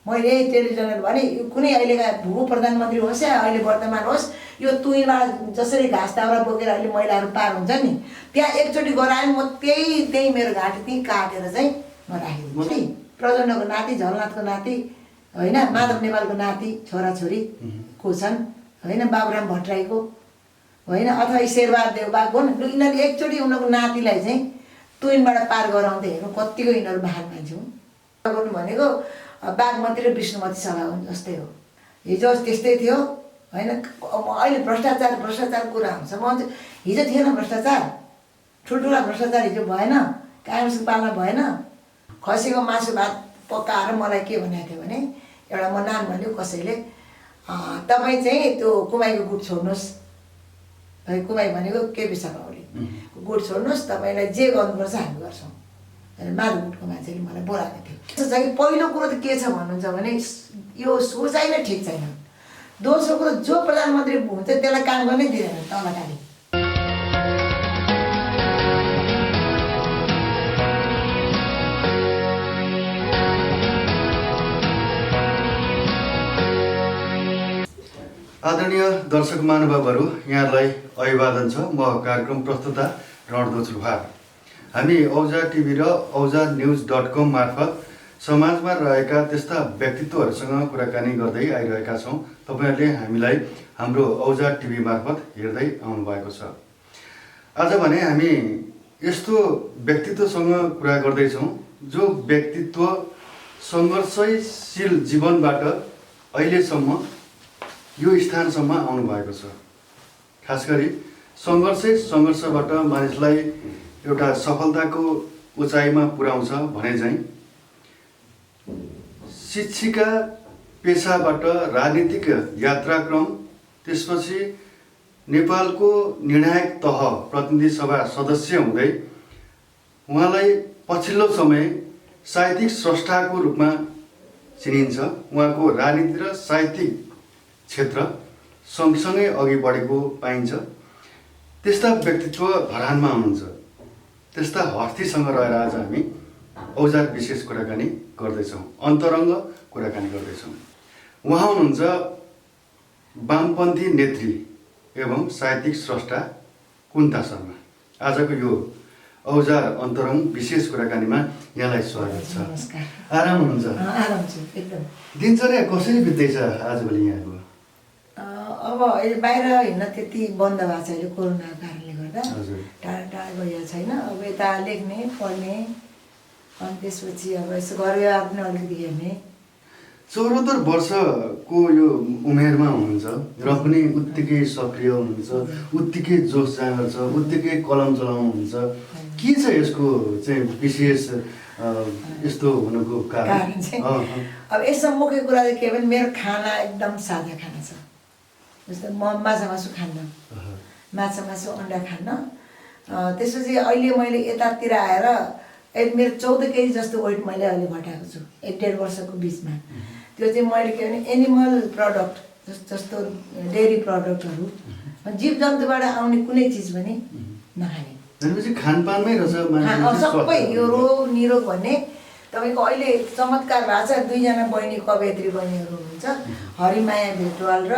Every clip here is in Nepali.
मैले टेलिभिजनले भने कुनै अहिलेका भू प्रधानमन्त्री होस् या अहिले वर्तमान होस् यो तुइबाट जसरी घाँस दाउरा बोकेर अहिले महिलाहरू पार हुन्छ नि त्यहाँ एकचोटि गराए म त्यही मेरो घाँटी त्यहीँ काटेर चाहिँ म राखिदिन्छु है। प्रचण्डको नाति, झलनाथको नाति होइन, माधव नेपालको नाति छोराछोरी को छन् होइन, बाबुराम भट्टराईको होइन, अथवा शेरबहादुर देउबाको यिनीहरूले एकचोटि उनीहरूको नातिलाई चाहिँ तुइनबाट पार गराउँदै हेर्नु कतिको यिनीहरू महान मान्छे हुन्। गर्नु भनेको बागमती र विष्णुमती सभा जस्तै हो। हिजो त्यस्तै थियो होइन। अहिले भ्रष्टाचार कुरा हुन्छ। म चाहिँ हिजो थिएन भ्रष्टाचार, ठुल्ठुला भ्रष्टाचार हिजो भएन, काङ्ग्रेसको पालना भएन। खसीको मासु भात पकाएर मलाई के भनेको थियो भने एउटा म नाम भन्यो कसैले, तपाईँ चाहिँ त्यो कुमाईको गुट छोड्नुहोस्, कुमाई भनेको केपी शर्मा ओली, गुट छोड्नुहोस्, तपाईँलाई जे गर्नुपर्छ हामी गर्छौँ। माधव गुटको मान्छेले मलाई बोलाएको थियो। पहिलो कुरो त के छ भन्नुहुन्छ भने यो सोचाइ नै ठिक छैन। दोस्रो कुरो जो प्रधानमन्त्री हुन्छ त्यसलाई काम गर्नै दिँदैन तलकारी। आदरणीय दर्शक महानुभावहरू, यहाँलाई अभिवादन छ। म कार्यक्रम प्रस्तुता रणध्वज रुहार। हामी औजा टिभी र औजा न्युज.com मार्फत समाजमा रहेका त्यस्ता व्यक्तित्वहरूसँग कुराकानी गर्दै आइरहेका छौँ। तपाईँहरूले हामीलाई हाम्रो औजा टिभी मार्फत हेर्दै आउनुभएको छ। आज भने हामी यस्तो व्यक्तित्वसँग कुरा गर्दैछौँ जो व्यक्तित्व सङ्घर्षशील जीवनबाट अहिलेसम्म यो स्थानसम्म आउनुभएको छ। खास गरी सङ्घर्षबाट मानिसलाई एउटा सफलताको उचाइमा पुर्याउँछ भने चाहिँ शिक्षिका पेसाबाट राजनीतिक यात्राक्रम, त्यसपछि नेपालको निर्णायक तह प्रतिनिधि सभा सदस्य हुँदै उहाँलाई पछिल्लो समय साहित्यिक स्रष्टाको रूपमा चिनिन्छ। उहाँको राजनीति र साहित्यिक क्षेत्र सँगसँगै अघि बढेको पाइन्छ। त्यस्ता व्यक्तित्व धरानमा हुनुहुन्छ। त्यस्ता हस्तीसँग रहेर आज हामी औजार विशेष कुराकानी गर्दैछौँ, अन्तरङ्ग कुराकानी गर्दैछौँ। उहाँ हुनुहुन्छ वामपन्थी नेत्री एवं साहित्यिक स्रष्टा कुन्ता शर्मा। आजको यो औजार अन्तरङ्ग विशेष कुराकानीमा यहाँलाई स्वागत छ। नमस्कार। आराम हुनुहुन्छ? आराम छु एकदम। दिनचर्या कसरी बित्दैछ आजभोलि यहाँको? अब अहिले बाहिर हिँड्न त्यति बन्द भएको छ अहिले कोरोनाको कारणले गर्दा। टाढा टाढा गइएको छैन। अब यता लेख्ने पढ्ने अनि त्यसपछि अब यसो घर व्यवहार पनि अलिकति हेर्ने। 74 वर्षको यो उमेरमा हुनुहुन्छ र पनि उत्तिकै सक्रिय हुनुहुन्छ, उत्तिकै जोस जाँगर छ, उत्तिकै कलम चलाउनुहुन्छ। के छ यसको चाहिँ विशेष यस्तो हुनुको कारण चाहिँ अब यसमा मुख्य कुरा चाहिँ के भने मेरो खाना एकदम सादा खाना छ। जस्तै म माछा मासु खान्न, माछा मासु अन्डा खान्न। त्यसपछि अहिले मैले यतातिर आएर मेरो 14 केजी जस्तो वेट मैले अहिले घटाएको छु 1-1.5 वर्षको बिचमा। त्यो चाहिँ मैले के भने एनिमल प्रडक्ट जस्तो डेरी प्रडक्टहरू, जीव जन्तुबाट आउने कुनै चिज पनि नखाने। भनेपछि खानपानमै रहेछ सबै यो रोग निरोग भन्ने। तपाईँको अहिले चमत्कार भएको छ। 2जना बहिनी कवयत्री बहिनीहरू हुनुहुन्छ, हरिमाया भेटवाल र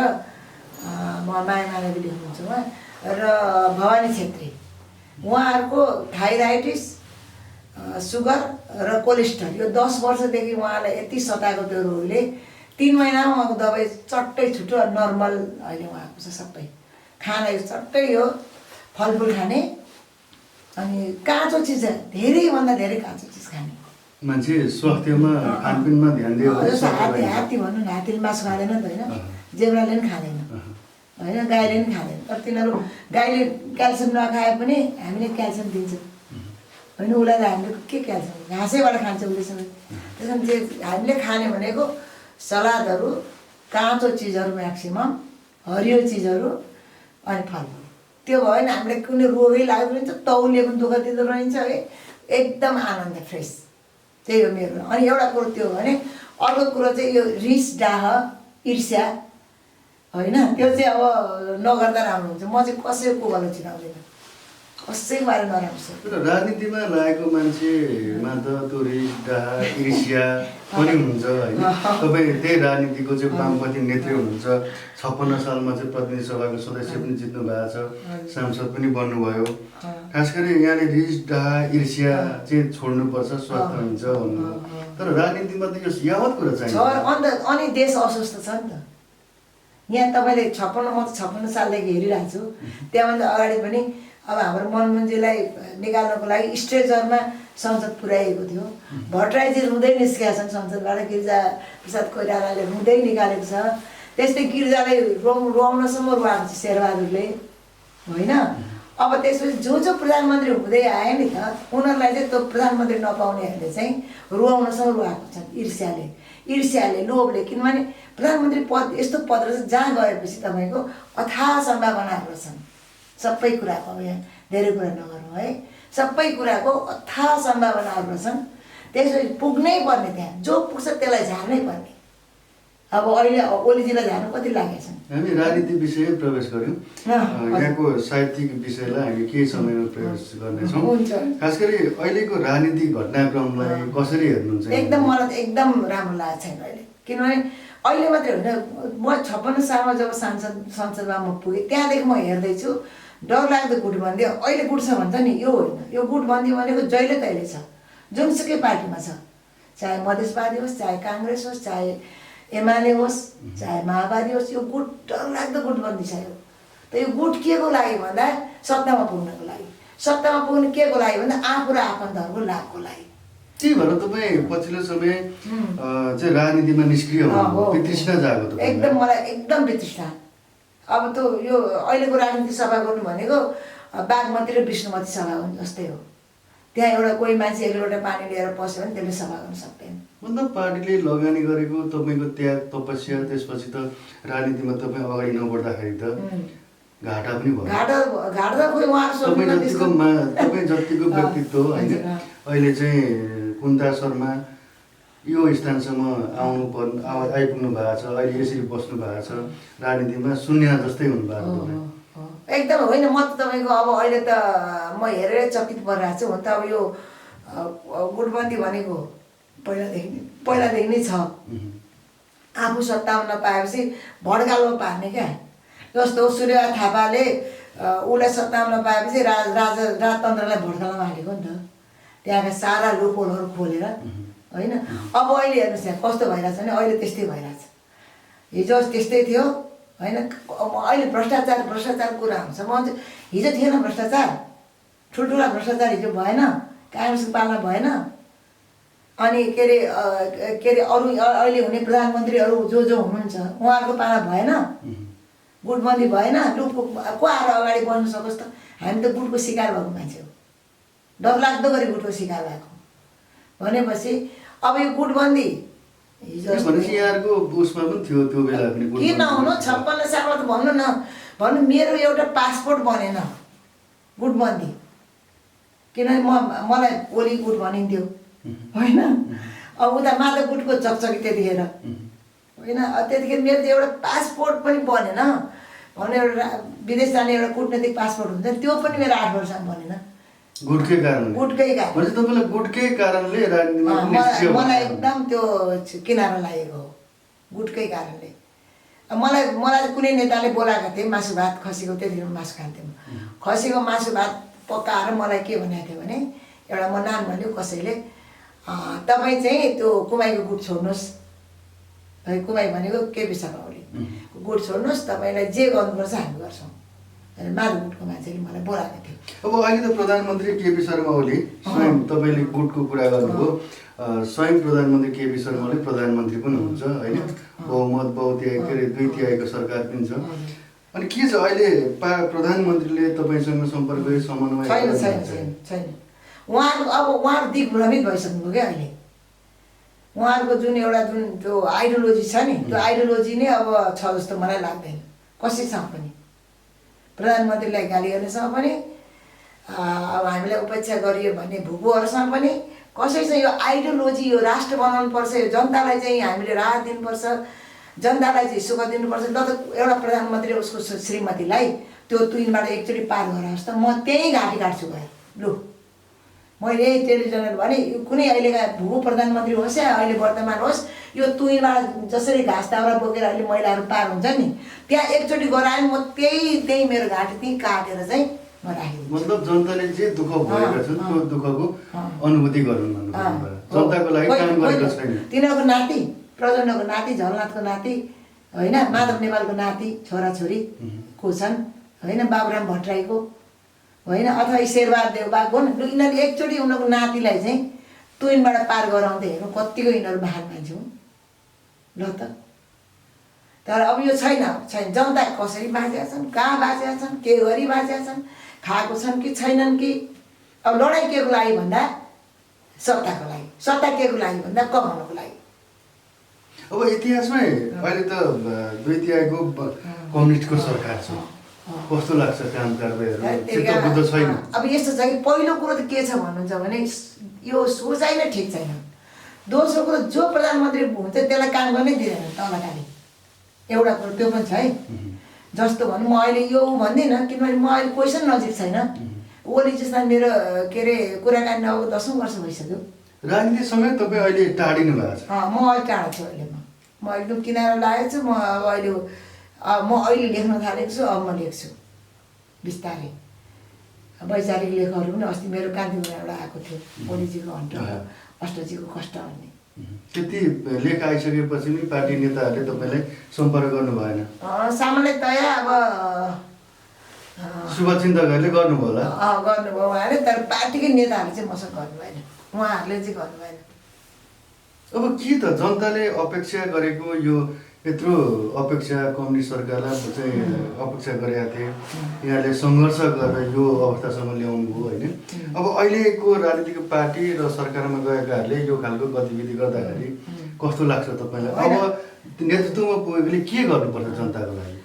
माया मानवले हुनुहुन्छ उहाँ, र भवानी छेत्री। उहाँहरूको थाइराइटिस, सुगर र कोलेस्ट्रल यो 10 वर्षदेखि उहाँलाई यति सताएको त्यो रोगले 3 महिनामा उहाँको दबाई चट्टै छुट्यो। नर्मल अहिले उहाँको छ सबै। खाना यो चट्टै यो फलफुल खाने अनि काँचो चिज, धेरैभन्दा धेरै काँचो चिज खाने। मान्छे स्वास्थ्यमा खानपिनमा ध्यान दियो। जस्तो हात्ती भन्नु न, हात्तीले मासु खाँदैन नि त होइन, जेब्राले पनि खाँदैन होइन, गाईले पनि खाँदैन। तर तिनीहरू गाईले क्याल्सियम नखाए पनि हामीले क्याल्सियम दिन्छौँ होइन। उसलाई त हामीले के क्याल्सियम, घाँसैबाट खान्छ उसले सबै। त्यस कारण चाहिँ हामीले खाने भनेको सलादहरू, काँचो चिजहरू म्याक्सिमम, हरियो चिजहरू अनि फलफुल। त्यो भयो भने हामीले कुनै रोगै लागेको रहन्छ, तौलले पनि दुःख दिँदो रहन्छ है, एकदम आनन्द फ्रेस। त्यही हो मेरो। अनि एउटा कुरो त्यो हो भने अर्को कुरो चाहिँ यो रिस, डाह, ईर्ष्या होइन, त्यो चाहिँ अब नगर्दा राम्रो हुन्छ। म चाहिँ कसैको गलो चिनाउँदैन। कसैको बारे नराम्रो सोच। तर राजनीतिमा लागेको मान्छेमा त त्यो रिस डाहा ईर्ष्या पनि हुन्छ होइन। तपाईँ त्यही राजनीतिको चाहिँ वामपन्थी नेत्री हुनुहुन्छ। 56 सालमा चाहिँ प्रतिनिधि सभाको सदस्य पनि जित्नु भएको छ, सांसद पनि बन्नुभयो। खास गरी यहाँले रिस डाहा ईर्ष्या चाहिँ छोड्नुपर्छ, स्वास्थ्य हुन्छ भन्नु। तर राजनीतिमा त यो यावत कुरा चाहिन्छ। अनि देश अस्वस्थ छ नि त। यहाँ तपाईँले 56 म त 56 सालदेखि हेरिरहेको छु। त्यहाँभन्दा अगाडि पनि अब हाम्रो मनमोहनजीलाई निकाल्नको लागि स्ट्रेचरमा संसद पुर्याएको थियो। भट्टराईजी रुँदै निस्केका छन् संसदबाट, गिरिजा प्रसाद कोइरालाले रुँदै निकालेको छ। त्यस्तै गिरिजालाई रुवाउनसम्म रुवाएको छ शेरबहादुरले होइन। अब त्यसपछि जो प्रधानमन्त्री हुँदै आयो नि त, उनीहरूलाई चाहिँ त्यो प्रधानमन्त्री नपाउनेहरूले चाहिँ रुवाउनसम्म रुवाएको छन् ईर्ष्याले लोभले। किनभने प्रधानमन्त्री पद यस्तो पद रहेछ जहाँ गएपछि तपाईँको अथाह सम्भावनाहरू छन् सबै कुराको। अब यहाँ धेरै कुरा नगरौँ है, सबै कुराको अथाह सम्भावनाहरू छन्। त्यसपछि पुग्नै पर्ने, त्यहाँ जो पुग्छ त्यसलाई झार्नै पर्ने। अब अहिले ओलीजीलाई झार्नु कति लागेको छ। हामी राजनीति विषयमा प्रवेश गऱ्यौँ। यहाँको साहित्यिक विषयलाई हामी केही समयमा प्रवेश गर्नेछौँ। खास गरी अहिलेको राजनीतिक घटनाक्रमलाई कसरी हेर्नुहुन्छ? एकदम मलाई त एकदम राम्रो लागेको छैन अहिले। किनभने अहिले मात्रै होइन, म 56 सालमा जब संसदमा म पुगेँ त्यहाँदेखि म हेर्दैछु डरलाग्दो गुटबन्दी। अहिले गुट छ भन्छ नि, यो होइन। यो गुटबन्दी भनेको जहिले तहिले छ, जुनसुकै पार्टीमा छ, चाहे मधेसवादी होस्, चाहे काङ्ग्रेस होस्, चाहे एमाले होस्, चाहे माओवादी होस्। यो गुट डरलाग्दो गुटबन्दी छ यो। त यो गुट के को लागि भन्दा सत्तामा पुग्नको लागि। सत्तामा पुग्नु के को लागि भन्दा आफू र आफन्तहरूको लाभको लागि। त्यही भएर तपाईँ पछिल्लो समय चाहिँ राजनीतिमा निष्क्रिय हुनु, वितृष्णा जागो त? एकदम मलाई एकदम वितृष्णा। अब त यो अहिलेको राजनीति सभा गर्नु भनेको बागमती र विष्णुमती सभा हुन् जस्तै हो। त्यहाँ एउटा कोही मान्छे एक लोटा पानी लिएर पस्यो भने त्यसले सभा गर्न सक्दैन। मतलब पार्टीले लगानी गरेको तपाईँको त्याग तपस्या, त्यसपछि त राजनीतिमा तपाईँ अगाडि नबढ्दाखेरि त घाटा पनि भयो। घाटा खोइ तपाईँ जतिको व्यक्तित्व होइन, अहिले चाहिँ कुन्ता शर्मा यो स्थानसम्म आइपुग्नु भएको छ, अहिले यसरी बस्नु भएको छ, राजनीतिमा शून्य जस्तै हुनुभएको छ। एकदम होइन। म त तपाईँको अब अहिले त म हेरेर चकित परिरहेको छु। हुन त अब यो गुटबन्दी भनेको पहिलादेखि नै छ। आफू सत्तामा नपाएपछि भड्कालोमा पार्ने क्या। जस्तो सूर्यबहादुर थापाले उसलाई सत्तामा नपाएपछि राजतन्त्रलाई भड्कालोमा हालेको नि त, त्यहाँका सारा लुपहोलहरू खोलेर होइन। अब अहिले हेर्नुहोस् यहाँ कस्तो भइरहेछ भने अहिले त्यस्तै भइरहेछ। हिजो त्यस्तै थियो होइन। अहिले भ्रष्टाचारको कुरा आउँछ। म चाहिँ हिजो थिएन भ्रष्टाचार, ठुल्ठुला भ्रष्टाचार हिजो भएन, काङ्ग्रेसको पालमा भएन। अनि के अरे अरू अहिले हुने प्रधानमन्त्रीहरू जो हुनुहुन्छ उहाँहरूको पाला भएन, गुटबन्दी भएन। लुटको को आएर अगाडि बढ्न सकोस् त? हामी त गुटको शिकार भएको मान्छे हो, डरलाग्दो गरी गुटको शिकार भएको भनेपछि अब यो गुटबन्दी यहाँको उसमा पनि थियो त्यो बेला पनि। किन नहुनु? 56 सालमा त भन्नु मेरो एउटा पासपोर्ट बनेन गुटबन्दी। किनभने मलाई ओली गुट भनिन्थ्यो होइन। अब उता माधव गुटको चकचकी त्यतिखेर होइन। त्यतिखेर मेरो चाहिँ एउटा पासपोर्ट पनि बनेन भने, एउटा विदेश जाने एउटा कुटनैतिक पासपोर्ट हुन्छ नि, त्यो पनि मेरो 8 वर्षमा बनेन। गुटकै कारण? गुटकै कारण। तपाईँलाई गुटकै कारणले राजनीतिमा मलाई एकदम त्यो किनारा लागेको हो, गुटकै कारणले। मलाई कुनै नेताले बोलाएको थिएँ मासु भात खसीको, त्यतिखेर मासु खान्थेँ। खसीको मासु भात पकाएर मलाई के भनेको थियो भने, एउटा म नाम भन्यो कसैले, तपाईँ चाहिँ त्यो कुमाईको गुट छोड्नुहोस्। कुमाई भनेको केपी शर्मा ओली, गुट छोड्नुहोस्, तपाईँलाई जे गर्नुपर्छ हामी गर्छौँ। माधव गुटको मान्छेले मलाई बोलाएको थियो। अब अहिले त प्रधानमन्त्री केपी शर्मा ओली स्वयं, तपाईँले गुटको कुरा गर्नुभयो, स्वयं प्रधानमन्त्री केपी शर्मा ओली प्रधानमन्त्री पनि हुनुहुन्छ होइन। बहुमत के अरे 2/3 सरकार पनि छ। अनि के छ अहिले प्रधानमन्त्रीले तपाईँसँग सम्पर्क गरी समन्वय? छैन। उहाँहरू दिग्भ्रमित भइसक्नुभयो क्या अहिले। उहाँहरूको जुन त्यो आइडियोलोजी छ नि, त्यो आइडियोलोजी नै अब छ जस्तो मलाई लाग्दैन कसैसँग पनि। प्रधानमन्त्रीलाई गाली गर्नेसँग पनि, अब हामीलाई उपेक्षा गरियो भन्ने भुपुहरूसँग पनि, कसैसँग यो आइडियोलोजी, यो राष्ट्र बनाउनुपर्छ, यो जनतालाई चाहिँ हामीले राहत दिनुपर्छ, जनतालाई चाहिँ सुख दिनुपर्छ। ल त एउटा प्रधानमन्त्री उसको श्रीमतीलाई त्यो तुइनबाट एकचोटि पार गराओस् त, म त्यही घाँटी काट्छु गएर। लु मैले टेलिभिजनले भने कुनै अहिलेका भू प्रधानमन्त्री होस् या अहिले वर्तमान होस्, यो तुइनबाट जसरी घाँस दाउरा बोकेर अहिले महिलाहरू पार हुन्छ नि, त्यहाँ एकचोटि गरायो म त्यही मेरो घाँटी त्यहीँ काटेर चाहिँ म राखिदिन्छु। मतलब जनताले जे दुःख भएका छन् त्यो दुःखको अनुभूति गरून् भन्नुभयो। जनताको लागि काम गरेको छैन। तिनीहरूको नाति, प्रचण्डको नाति, झलनाथको नाति होइन, माधव नेपालको नाति छोराछोरी को छन् होइन, बाबुराम भट्टराईको होइन, अथवा शेरबहादुर देउबाको यिनीहरूले एकचोटि उनीहरूको नातिलाई चाहिँ तुइनबाट पार गराउँदै हेर्नु कतिको यिनीहरू महान मान्छे हुन्। ल त तर अब यो छैन। जनता कसरी बाँचेका छन्, कहाँ बाँचेका छन्, के गरी बाँचेका छन्, खाएको छन् कि छैनन् कि। अब लडाइँ के को लागि भन्दा सत्ताको लागि, सत्ता के को लागि भन्दा कमाउनको लागि। अब इतिहासमै अहिले त 2/3 कम्युनिस्टको सरकार छ, कस्तो लाग्छ काम कारबाहीहरू चित्तबुद्ध छैन। अब यस्तो छ कि पहिलो कुरो त के छ भन्नुहुन्छ भने यो सोचाइ नै ठिक छैन। दोस्रो कुरो जो प्रधानमन्त्री हुन्छ त्यसलाई काम गर्नै दिँदैन तलकारी, एउटा कुरो त्यो पनि छ है। जस्तो भनौँ म अहिले यो भन्दिनँ, किनभने म अहिले क्वेसन नजिक छैन। ओली जस्ता मेरो के अरे कुराकानी अब 10औँ वर्ष भइसक्यो। राजनीतिसँगै तपाईँ अहिले टाढिनु भएको छ। म अहिले टाढा छु। अहिले म एकदम किनारा लागेको छु। म अहिले लेख्न थालेको छु। अब म लेख्छु बिस्तारै वैचारिक लेखहरू पनि। अस्ति मेरो कान्तिपुरमा एउटा आएको थियो, ओलीजीको हन्टर अष्टजीको कष्ट भन्ने। त्यति लेख आइसकेपछि नि पार्टी नेताहरूले तपाईँलाई सम्पर्क गर्नु भएन? सामान्यतया अब शुभचिन्तकहरूले गर्नुभयो होला। गर्नुभयो उहाँले, तर पार्टीकै नेताहरूले चाहिँ मसँग गर्नु भएन, उहाँहरूले चाहिँ गर्नु भएन। अब के त जनताले अपेक्षा गरेको यो यत्रो अपेक्षा कम्युनिस्ट सरकारलाई चाहिँ अपेक्षा गरेका थिए, यहाँले सङ्घर्ष गरेर यो अवस्थासम्म ल्याउनु भयो होइन। अब अहिलेको राजनीतिक पार्टी र सरकारमा गएकाहरूले यो खालको गतिविधि गर्दाखेरि कस्तो लाग्छ तपाईँलाई? अब नेतृत्वमा पुगेकोले के गर्नुपर्छ जनताको लागि?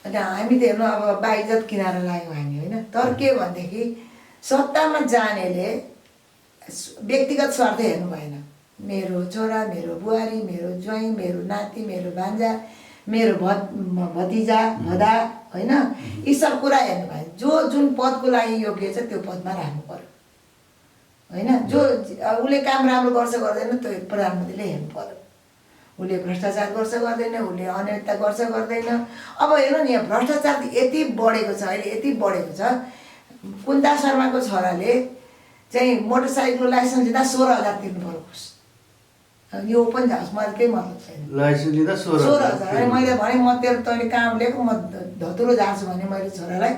अनि हामी त हेर्नु अब बाइज्जत किनारा लाग्यो हामी होइन। तर के भनेदेखि सत्तामा जानेले व्यक्तिगत स्वार्थ हेर्नु भएन। मेरो छोरा, मेरो बुहारी, मेरो ज्वाइँ, मेरो नाति, मेरो भान्जा, मेरो भतिजा भदा होइन, यी सब कुरा हेर्नु भएन। जो जुन पदको लागि योग्य छ त्यो पदमा राख्नु पर्यो होइन। जो उसले काम राम्रो गर्छ गर्दैन त्यो प्रधानमन्त्रीले हेर्नु पर्यो। उसले भ्रष्टाचार गर्छ गर्दैन, उसले अनियमितता गर्छ गर्दैन। अब हेर्नु नि, यहाँ भ्रष्टाचार यति बढेको छ अहिले, यति बढेको छ। कुन्ता शर्माको छोराले चाहिँ मोटरसाइकलको लाइसेन्स लिँदा 16,000 तिर्नु पर्यो घुस। यो पनि जाओस्, मलाई केही मतलब छैन। लाइसेन्स लिँदा 16,000। मैले भने म तेरो तैँले काम लिएको, म धतुरो जान्छु भने मैले छोरालाई।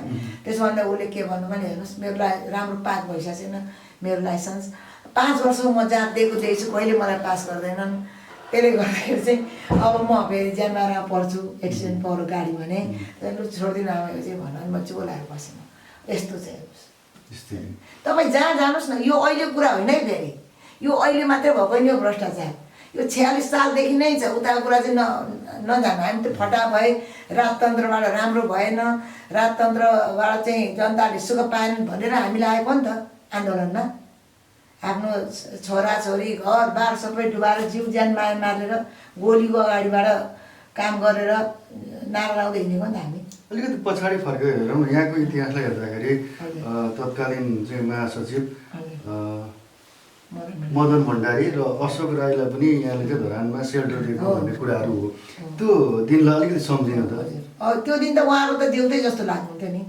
त्यसो भन्दा उसले के भन्नु भने हेर्नुहोस् मेरो राम्रो पास भइसकेको छैन, मेरो लाइसेन्स 5 वर्षको म जहाँ दिएछु कहिले मलाई पास गर्दैनन्। त्यसले गर्दाखेरि चाहिँ अब म फेरि ज्यानमारामा पर्छु, एक्सिडेन्ट पऱ्यो गाडी भने लु छोडिदिनु आएको चाहिँ भन्नु भने म चुप लागेर बसेँ। यस्तो चाहिँ हेर्नुहोस्, तपाईँ जहाँ जानुहोस् न, यो अहिले कुरा होइन है। फेरि यो अहिले मात्रै भएको नि यो भ्रष्टाचार, यो 46 सालदेखि नै छ। उताको कुरा चाहिँ नजानु। हामी त फटा भए, राजतन्त्रबाट राम्रो भएन, राजतन्त्रबाट चाहिँ जनताले सुख पाएनन् भनेर हामीलाई आएको नि त आन्दोलनमा। आफ्नो छोराछोरी घरबार सबै डुबाएर जिउ ज्यान माया मारेर गोलीको अगाडिबाट काम गरेर नारा लाउँदै हिँडेको नि त हामी। अलिकति पछाडि फर्केर हेरौँ, यहाँको इतिहासलाई हेर्दाखेरि तत्कालीन चाहिँ महासचिव मदन भण्डारी र अशोक राईलाई पनि यहाँले चाहिँ धरानमा सेल्टर दिएको भन्ने कुराहरू हो। त्यो दिनलाई अलिकति सम्झिनु त। त्यो दिन त उहाँहरू त देउतै जस्तो लाग्नुहुन्थ्यो नि।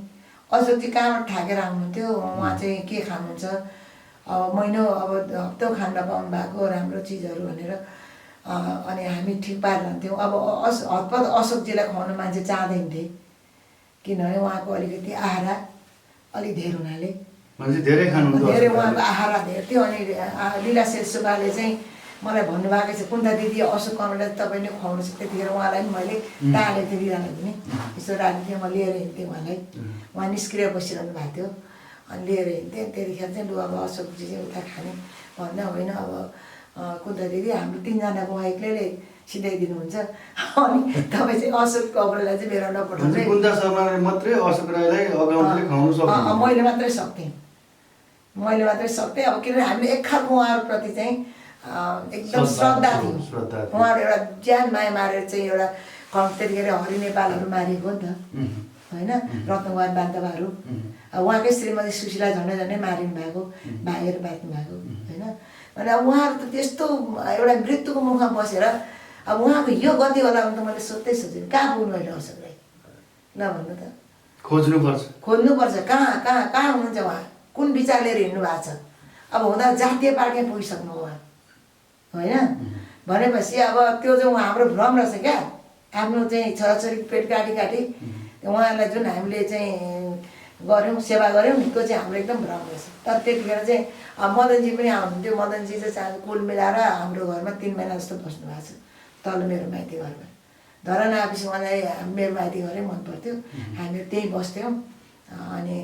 अशोकजी कहाँबाट ठाकेर आउनुहुन्थ्यो, उहाँ चाहिँ के खानुहुन्छ, अब महिनौ अब हप्तो खान नपाउनु भएको राम्रो चिजहरू भनेर। अनि हामी ठिक पारिरहन्थ्यौँ। अब हतपत अशोकजीलाई खुवाउन मान्छे चाहँदैन थिए, किनभने उहाँको अलिकति आहारा अलिक धेर हुनाले धेरै उहाँको आहारा धेर थियो। अनि लीला शेरसुबाले चाहिँ मलाई भन्नुभएको छ, कुन्ता दिदी अशोक कमललाई तपाईँले खुवाउनुहोस्। त्यतिखेर उहाँलाई पनि मैले टालेको थिएँ, बिरालाई पनि यसो राजनीतिमा लिएर हिँड्थेँ उहाँलाई। उहाँ निष्क्रिय बसिरहनु भएको थियो, अनि लिएर हिँड्थेँ। त्यतिखेर चाहिँ लु अब अशोकजी चाहिँ उता खाने भन्दा होइन, अब कुन्ता दिदी हाम्रो 3जनाको उहाँ एक्लैले सिधाइदिनुहुन्छ, अनि तपाईँ चाहिँ अशोक कमललाई चाहिँ मेरो नपठाउनु। कुन्ता शर्माले मात्रै अशोक राईलाई अगाउनले खुवाउनु सक्छ? मैले मात्रै सक्थेँ। अब किनभने हामीले एक खालको उहाँहरूप्रति चाहिँ एकदम श्रद्धा थियो। उहाँहरू एउटा ज्यान माया मारेर चाहिँ एउटा त्यतिखेर हरि नेपालहरू मारिएको नि त होइन, रत्नकुमार बान्तवाहरू उहाँकै श्रीमती सुशीला झन्डै मारिनु भएको, भागेर बाँच्नु भएको होइन। अनि अब उहाँहरू त त्यस्तो एउटा मृत्युको मुखमा बसेर अब उहाँको यो गति होला भने त मैले सोचेँ कहाँ पुग्नु अहिले अवसरलाई ल भन्नु त। खोज्नुपर्छ कहाँ हुनुहुन्छ उहाँ, कुन विचार लिएर हिँड्नु भएको छ। अब हुँदा जातीय पार्टीमा पुगिसक्नु उहाँ होइन भनेपछि अब त्यो चाहिँ हाम्रो भ्रम रहेछ क्या, आफ्नो चाहिँ छोराछोरीको पेट काटी उहाँहरूलाई जुन हामीले चाहिँ गऱ्यौँ सेवा गऱ्यौँ नि, त्यो चाहिँ हाम्रो एकदम भ्रम रहेछ। तर त्यतिखेर चाहिँ मदनजी पनि आउनुहुन्थ्यो। मदनजी चाहिँ कुल मिलाएर हाम्रो घरमा 3 महिना जस्तो बस्नु भएको छ, तल मेरो माइती घरमा। धरान आएपछि उहाँलाई मेरो माइती घरै मन पर्थ्यो, हामीहरू त्यहीँ बस्थ्यौँ। अनि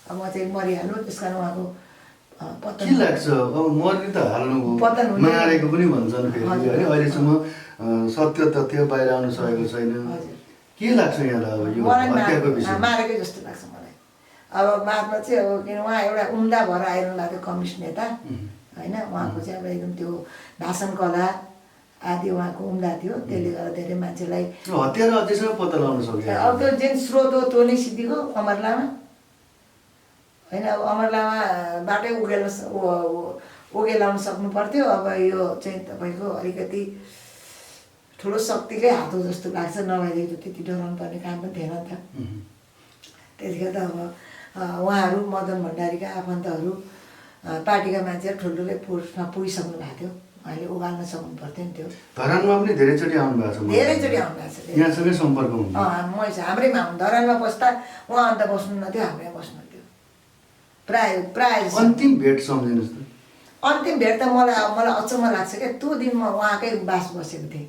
अब म चाहिँ मरिहाल्नु, त्यस कारण उहाँको के लाग्छ अब मर्ने त हाल्नु मारेको पनि भन्छन् फेरि है, अहिलेसम्म सत्य तथ्य बाहिर आउन सकेको छैन। के लाग्छ यहाँलाई अब यो हत्याको विषय? मारेकै जस्तो लाग्छ मलाई। अब बादमा चाहिँ अब किन उहाँ एउटा उम्दा भएर आइरहनु भएको थियो कम्युनिस्ट नेता होइन, उहाँको चाहिँ अब एकदम त्यो भाषण कला आदि उहाँको उम्दा थियो, त्यसले गर्दा धेरै मान्छेलाई हत्या अझैसम्म पत्ता लगाउन सक्यो। अब त्यो जुन स्रोत हो त्यो नै सिद्धिको अमर लामा होइन। अब अमर लामाबाटै उगेलाउन सक्नु पर्थ्यो। अब यो चाहिँ तपाईँको अलिकति ठुलो शक्तिकै हात हो जस्तो लाग्छ, नभएदेखि त त्यति डराउनु पर्ने काम पनि थिएन नि त। त्यतिखेर त अब उहाँहरू मदन भण्डारीका आफन्तहरू पार्टीका मान्छेहरू ठुल्ठुलै पोस्टमा पुगिसक्नु भएको थियो, उहाँले उगाल्न सक्नु पर्थ्यो नि त्यो। धरानमा पनि धेरैचोटि आउनु भएको छ? धेरैचोटि आउनु भएको छ। यहाँसँगै सम्पर्क हुन्छ? हाम्रैमा धरानमा बस्दा उहाँ अन्त बस्नुहुन्न थियो, हाम्रै बस्नुहुन्थ्यो प्राय। अन्तिम भेट सम्झिनुहोस् त। अन्तिम भेट त मलाई अचम्म लाग्छ क्या, त्यो दिन म उहाँकै बास बसेको थिएँ।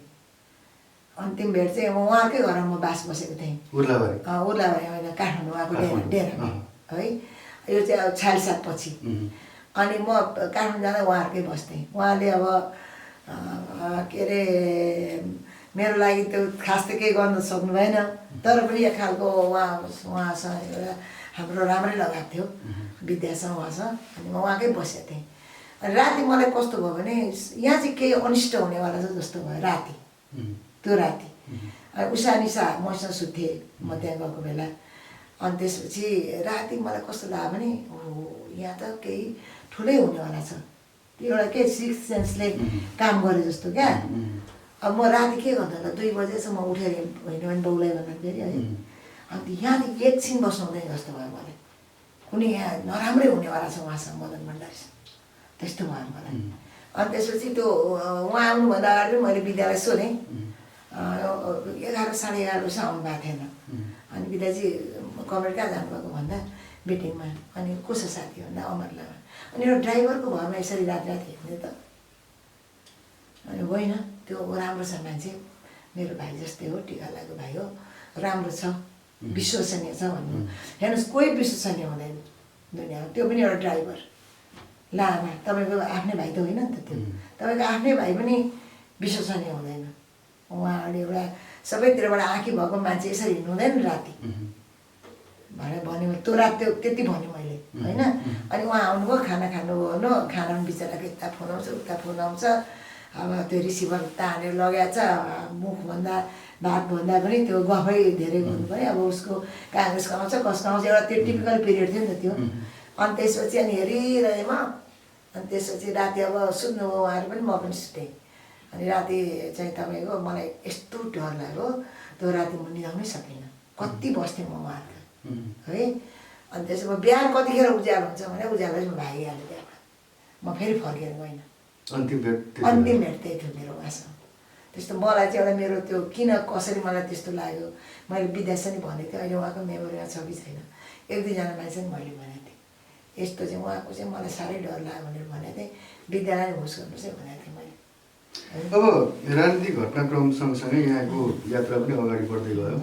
अन्तिम भेट चाहिँ म उहाँकै घरमा म बास बसेको थिएँ, उर्लाबारी होइन काठमाडौँ उहाँको डेरामा है। यो चाहिँ अब 46 पछि। अनि म काठमाडौँ जाँदा उहाँहरूकै बस्थेँ। उहाँले अब के अरे मेरो लागि त्यो खास त केही गर्न सक्नु भएन, तर पनि एक खालको उहाँसँग एउटा हाम्रो राम्रै लगाएको थियो विद्यासँग उहाँसँग। अनि म उहाँकै बसेको थिएँ। अनि राति मलाई कस्तो भयो भने यहाँ चाहिँ केही अनिष्ट हुनेवाला छ जस्तो भयो राति, त्यो राति। उषा निशा मसँग सुत्थेँ म त्यहाँ गएको बेला। अनि त्यसपछि राति मलाई कस्तो लाग्यो भने यहाँ त केही ठुलै हुनेवाला छ, त्यो एउटा के सिक्स सेन्सले काम गरे जस्तो क्या। अब म राति के गर्दा होला 2 बजेसम्म उठेर होइन भने बाउलाई भन्दा फेरि है। अन्त यहाँदेखि एकछिन बस्नु हुँदैन जस्तो भयो मलाई, कुनै यहाँ नराम्रै हुनेवाला छ उहाँसँग मदन भण्डारीसँग, त्यस्तो भयो मलाई। अनि त्यसपछि त्यो उहाँ आउनुभन्दा अगाडि मैले विद्यालय सोधेँ। 11 साढे 11 बजी आउनु भएको थिएन। अनि विद्याजी कमेन्ट कहाँ जानुभएको भन्दा मिटिङमा। अनि को छ साथी भन्दा अमर लामा। अनि एउटा ड्राइभरको घरमा यसरी राति हिँड्ने त? अनि होइन, त्यो राम्रो छ मान्छे, मेरो भाइ जस्तै हो, टिका लागेको भाइ हो, राम्रो छ, विश्वसनीय छ भन्नु। हेर्नुहोस् कोही विश्वसनीय हुँदैन दुनियाँमा, त्यो पनि एउटा ड्राइभर लामा। तपाईँको आफ्नै भाइ त होइन नि त त्यो, तपाईँको आफ्नै भाइ पनि विश्वसनीय हुँदैन। उहाँहरूले एउटा सबैतिरबाट आँखी भएको मान्छे यसरी हिँड्नु हुँदैन राति भनेर भन्यो। त्यो रात त्यति भन्यो मैले होइन। अनि उहाँ आउनुभयो, खाना खानुभयो, खाना पनि बिचराको यता फोन आउँछ उता फोन आउँछ। अब त्यो रिसिभर तानेर लगाएको छ, मुखभन्दा भातभन्दा पनि त्यो गफै धेरै गर्नु पऱ्यो। अब उसको काङ्ग्रेसको आउँछ कसको आउँछ, एउटा त्यो टिपिकल पिरियड थियो नि त त्यो। अनि त्यसपछि अनि हेरिरहेँ म। अनि त्यसपछि राति अब सुत्नुभयो उहाँहरू पनि, म पनि सुतेँ। अनि राति चाहिँ तपाईँको मलाई यस्तो डर लाग्यो, त्यो राति म निदाउनै सकिनँ। कति बस्थेँ म उहाँहरूको है। अनि त्यसो म बिहान कतिखेर उज्यालो हुन्छ भने उज्यालो म भागिहालेँ त्यहाँबाट, म फेरि फर्केर गइनँ। अन्तिम भेट त्यही थियो मेरो उहाँसँग। त्यस्तो मलाई चाहिँ एउटा मेरो त्यो किन कसरी मलाई त्यस्तो लाग्यो, मैले विद्यासँग नि भनेको थिएँ, अहिले उहाँको मेमोरीमा छ कि छैन। 1-2 जना मान्छे पनि मैले भनेको थिएँ यस्तो चाहिँ उहाँको चाहिँ मलाई साह्रै डर लाग्यो भनेर भनेको थिएँ। विद्यालाई होस् गर्नुहोस् है भनेको थिएँ मैले। अब राजनीतिक घटनाक्रम सँगसँगै यहाँको यात्रा पनि अगाडि बढ्दै गयो,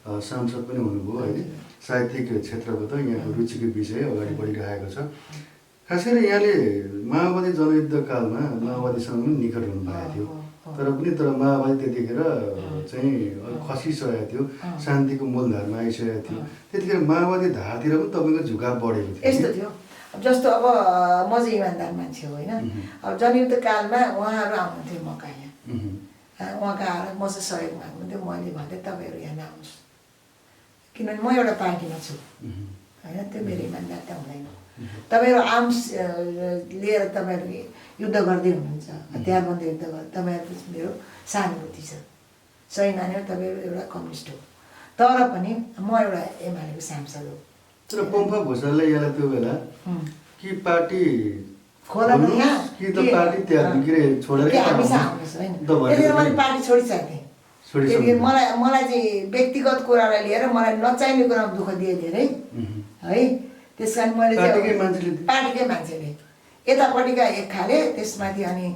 सांसद पनि हुनुभयो होइन। साहित्यिक क्षेत्रको त यहाँको रुचिको विषय अगाडि बढिरहेको छ। खास गरी यहाँले माओवादी जनयुद्ध कालमा माओवादीसँग पनि निकट हुनुभएको थियो, तर माओवादी त्यतिखेर चाहिँ खसिसकेको थियो, शान्तिको मूलधारमा आइसकेको थियो। त्यतिखेर माओवादी धारतिर पनि तपाईँको झुकाव बढेको थियो। यस्तो थियो, जस्तो अब म चाहिँ इमान्दार मान्छे हो होइन। अब जनयुद्ध कालमा उहाँहरू आउनुहुन्थ्यो मौका यहाँ, उहाँका आएर म चाहिँ सहयोग माग्नुहुन्थ्यो। मैले भन्थेँ तपाईँहरू यहाँ नआउनुहोस्, किनभने म एउटा पार्टीमा छु होइन, त्यो मेरो इमान्दारता हुँदैन। तपाईँहरू आर्म्स लिएर तपाईँहरू युद्ध गर्दै हुनुहुन्छ, हतियारबन्द युद्ध गर्दै, तपाईँहरूको मेरो सहानुभूति छ, सही मान्यो तपाईँहरू एउटा कम्युनिस्ट हो, तर पनि म एउटा एमालेको सांसद हो। तर पम्फा भूषालले यसलाई त्यो बेला कि पार्टी खोल्नु यहाँ कि त पार्टी त्यहाँ के अरे छोडेर हामीसँग आउनुहोस् होइन, त्यतिखेर मैले पार्टी छोडिसकेको थिएँ। त्यतिखेर मलाई चाहिँ व्यक्तिगत कुरालाई लिएर मलाई नचाहिने कुरामा दुःख दिए धेरै है, त्यस कारण मैले पार्टीकै मान्छेले यतापट्टिका एक खाले, त्यसमाथि अनि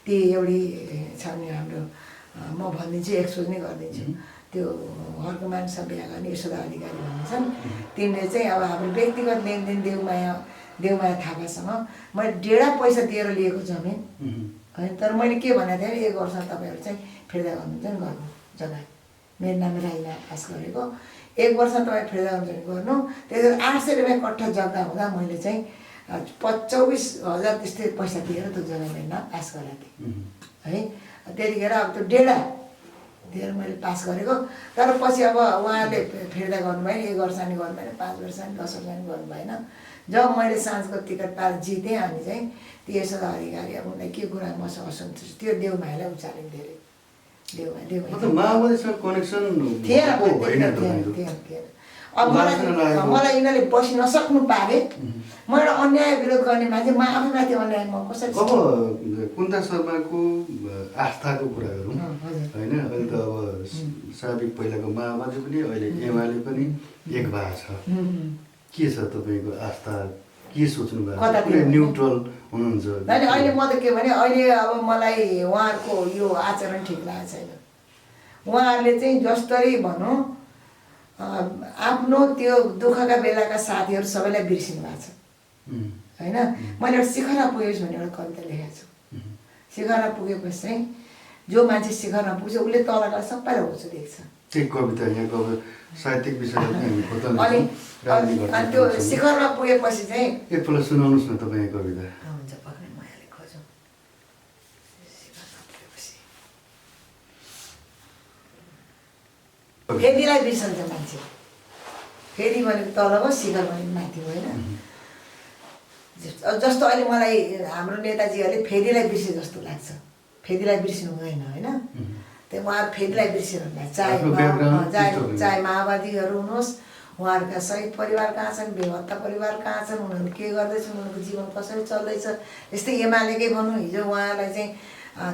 ती एउटी छ नि हाम्रो, म भनिदिन्छु एक्सपोज नै गरिदिन्छु, त्यो हर्कमान सभ्य गर्ने यशोदा अधिकारी भन्ने छन्, तिनले चाहिँ अब हाम्रो व्यक्तिगत लेनदेन देवमाया थापासँग मैले डेढा पैसा दिएर लिएको जमिन होइन, तर मैले के भनेको थिएँ, 1 वर्ष तपाईँहरू चाहिँ फिर्ता गर्नुहुन्छ नि गर्नु जग्गा, मेरो नाम राईमा पास गरेको, 1 वर्ष तपाईँ फिर्ता गर्नु। त्यतिखेर 800 रुपियाँ कट्ठा जग्गा हुँदा मैले चाहिँ 24,000 त्यस्तै पैसा दिएर त्यो जग्गा मेरो नाम पास गरेको थिएँ है। त्यतिखेर अब त्यो डेढा दिएर मैले पास गरेको, तर पछि अब उहाँले फिर्ता गर्नु भएन, 1 वर्ष नि गर्नु भएन, 5 वर्ष नि 10 वर्ष नि गर्नु भएन। जब मैले साँझको टिकट पाएर जितेँ अनि चाहिँ ती यशोदा अधिकारी अब उनलाई के कुरा मसँग असन्तुष्ट थियो, देवमायालाई उचाल्यो धेरै, देवमाया माओवादीसँग कनेक्सन थिएन। अब मलाई यिनीहरूले बसी नसक्नु पारे, म एउटा अन्याय विरोध गर्ने मान्छे, म आफूमाथि अन्याय म कसरी। अब कुन्ता शर्माको आस्थाको कुरा गरौँ होइन, अहिले त अब साबिक पहिलाको माओवादी पनि अहिले एमाले पनि एक भएको छ, के छ तपाईँको आस्था, के सोच्नु भएको छ, न्युट्रल हुनुहुन्छ? अहिले म त के भने, अहिले अब मलाई उहाँहरूको यो आचरण ठिक लागेको छैन। उहाँहरूले चाहिँ जसरी भनौँ आफ्नो त्यो दुःखका बेलाका साथीहरू सबैलाई बिर्सिनु भएको छ होइन। मैले एउटा शिखरमा पुगेपछि भन्ने एउटा कविता लेखेको छु। शिखरमा पुगेपछि चाहिँ जो मान्छे शिखरमा पुग्छ उसले तलका सबैलाई होच देख्छ। त्यही कविता यहाँको साहित्यिक अनि त्यो शिखरमा पुगेपछि चाहिँ एकपल्ट सुनाउनुहोस् न तपाईँ कविता। हुन्छ पक्कै म यहाँले खोजौँ। शिखरमा पुगेपछि फेदीलाई बिर्सन्छ मान्छे, फेदी भनेको तल भयो, शिखर भनेको माथि हो होइन। जस्तो अहिले मलाई हाम्रो नेताजीहरूले फेदीलाई बिर्से जस्तो लाग्छ, फेदीलाई बिर्सिनु हुँदैन होइन। त्यो उहाँहरू फेदीलाई बिर्सिनु हुँदैन, चाहे माओवादीहरू हुनुहोस्, उहाँहरूका शहीद परिवार कहाँ छन्, बेभत्ता परिवार कहाँ छन्, उनीहरू के गर्दैछन्, उनीहरूको जीवन कसरी चल्दैछ। यस्तै एमालेकै भनौँ, हिजो उहाँलाई चाहिँ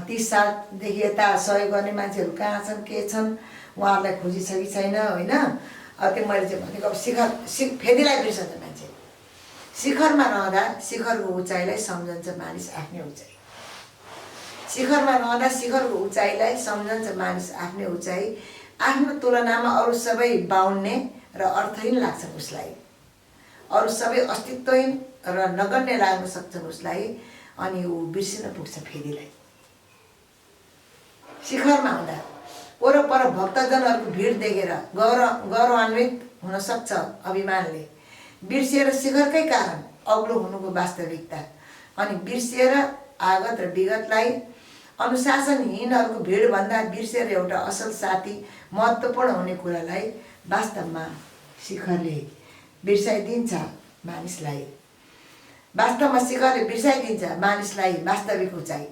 30 सालदेखि यता सहयोग गर्ने मान्छेहरू कहाँ छन्, के छन्, उहाँहरूलाई खोजिछ कि छैन होइन। त्यो मैले चाहिँ भनेको अब फेदीलाई बिर्सन्छ मान्छे। शिखरमा रहँदा शिखरको उचाइलाई सम्झन्छ मानिस आफ्नै उचाइ, शिखरमा रहँदा शिखरको उचाइलाई सम्झन्छ मानिस आफ्नै उचाइ, आफ्नो तुलनामा अरू सबै बाउन्ने र अर्थहीन लाग्छन् उसलाई, अरू सबै अस्तित्वहीन र नगण्य लाग्न सक्छन् उसलाई, अनि ऊ बिर्सिन पुग्छ फेदीलाई। शिखरमा हुँदा वरपर भक्तजनहरूको भिड देखेर गौरवान्वित हुन सक्छ अभिमानले, बिर्सिएर शिखरकै कारण अग्लो हुनुको वास्तविकता, अनि बिर्सिएर आगत र विगतलाई, अनुशासनहीनहरूको भिडभन्दा बिर्सिएर एउटा असल साथी महत्त्वपूर्ण हुने कुरालाई वास्तवमा शिखरले बिर्साइदिन्छ मानिसलाई, वास्तवमा शिखरले बिर्साइदिन्छ मानिसलाई वास्तविक उचाइ,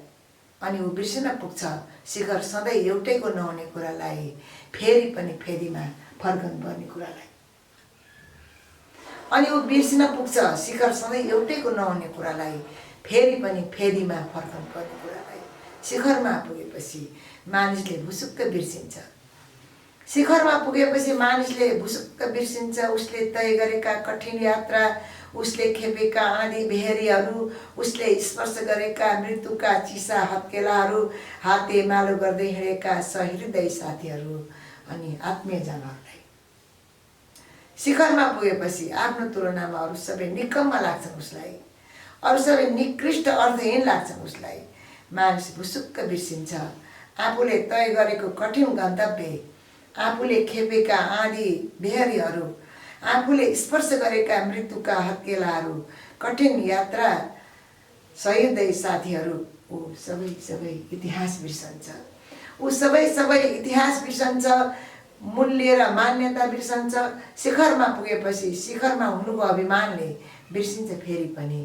अनि ऊ बिर्सिन पुग्छ शिखर सधैँ एउटैको नहुने कुरालाई, फेरि पनि फेदीमा फर्कनुपर्ने कुरालाई। अनि ऊ बिर्सिन पुग्छ शिखर सधैँ एउटैको नहुने कुरालाई, फेरि पनि फेदीमा फर्कनुपर्ने कुरालाई। शिखरमा पुगेपछि मानिसले भुसुक्क बिर्सिन्छ, शिखरमा पुगेपछि मानिसले भुसुक्क बिर्सिन्छ उसले तय गरेका कठिन यात्रा, उसले खेपेका आँधी बेहेरीहरू, उसले स्पर्श गरेका मृत्युका चिसा हत्केलाहरू, हाते मालो गर्दै हिँडेका सहृदय साथीहरू अनि आत्मीयजनहरूलाई। शिखरमा पुगेपछि आफ्नो तुलनामा अरू सबै निकम्मा लाग्छन् उसलाई, अरू सबै निकृष्ट अर्थहीन लाग्छन् उसलाई। मानिस भुसुक्क बिर्सिन्छ आफूले तय गरेको कठिन गन्तव्य, आफूले खेपेका आँधी बेहरीहरू, आफूले स्पर्श गरेका मृत्युका हत्केलाहरू, कठिन यात्रा सहिँदै साथीहरू ऊ सबै इतिहास बिर्सन्छ। ऊ सबै इतिहास बिर्सन्छ, मूल्य र मान्यता बिर्सन्छ। शिखरमा पुगेपछि शिखरमा हुनुको अभिमानले बिर्सिन्छ फेरि पनि